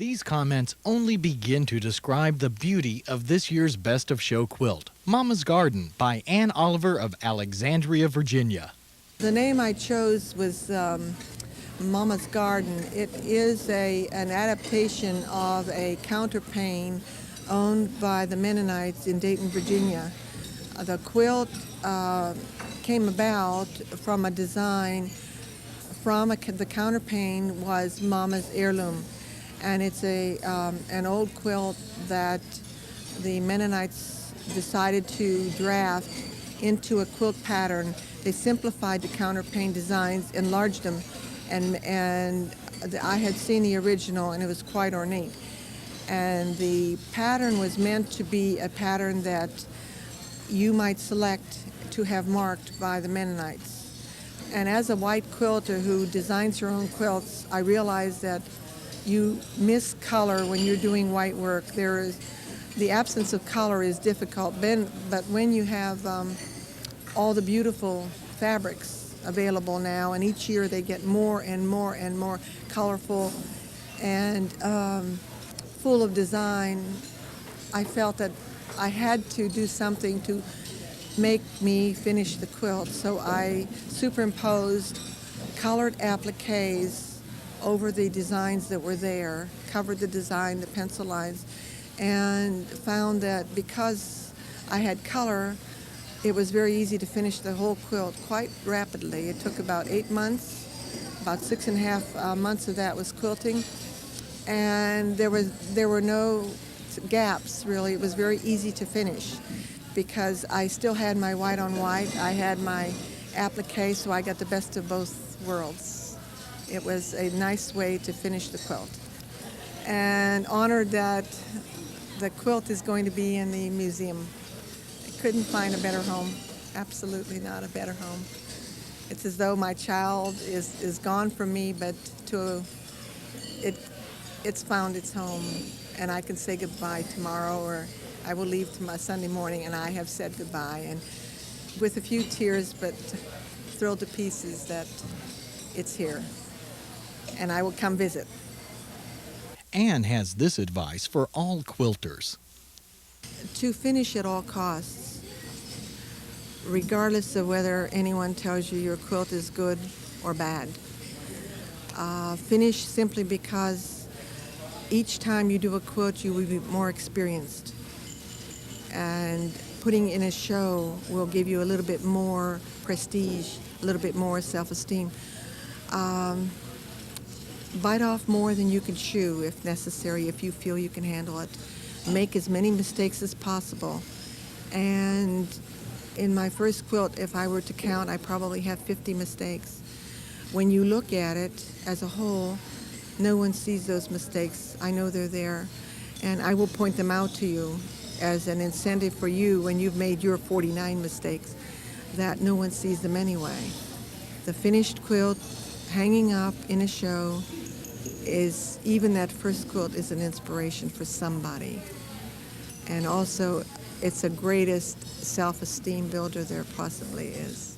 These comments only begin to describe the beauty of this year's Best of Show quilt, Mama's Garden by Ann Oliver of Alexandria, Virginia. The name I chose was Mama's Garden. It is an adaptation of a counterpane owned by the Mennonites in Dayton, Virginia. The quilt came about from a design from the counterpane was Mama's heirloom. And it's an old quilt that the Mennonites decided to draft into a quilt pattern. They simplified the counterpane designs, enlarged them, and I had seen the original, and it was quite ornate. And the pattern was meant to be a pattern that you might select to have marked by the Mennonites. And as a white quilter who designs her own quilts, I realized that you miss color when you're doing white work. The absence of color is difficult, but when you have all the beautiful fabrics available now, and each year they get more and more and more colorful and full of design, I felt that I had to do something to make me finish the quilt. So I superimposed colored appliques over the designs that were there, covered the design, the pencil lines, and found that because I had color, it was very easy to finish the whole quilt quite rapidly. It took about 8 months. About 6.5 months of that was quilting, and there were no gaps, really. It was very easy to finish because I still had my white on white. I had my applique, so I got the best of both worlds. It was a nice way to finish the quilt. And honored that the quilt is going to be in the museum. I couldn't find a better home. Absolutely not a better home. It's as though my child is gone from me, but it's found its home. And I can say goodbye tomorrow, or I will leave to my Sunday morning, and I have said goodbye. And with a few tears, but thrilled to pieces that it's here. And I will come visit. Anne has this advice for all quilters. To finish at all costs, regardless of whether anyone tells you your quilt is good or bad. Finish simply because each time you do a quilt, you will be more experienced. And putting in a show will give you a little bit more prestige, a little bit more self-esteem. Bite off more than you can chew if necessary, if you feel you can handle it. Make as many mistakes as possible. And in my first quilt, if I were to count, I probably have 50 mistakes. When you look at it as a whole, no one sees those mistakes. I know they're there, and I will point them out to you as an incentive for you when you've made your 49 mistakes, that no one sees them anyway. The finished quilt hanging up in a show is, even that first quilt is an inspiration for somebody. And also, it's the greatest self-esteem builder there possibly is.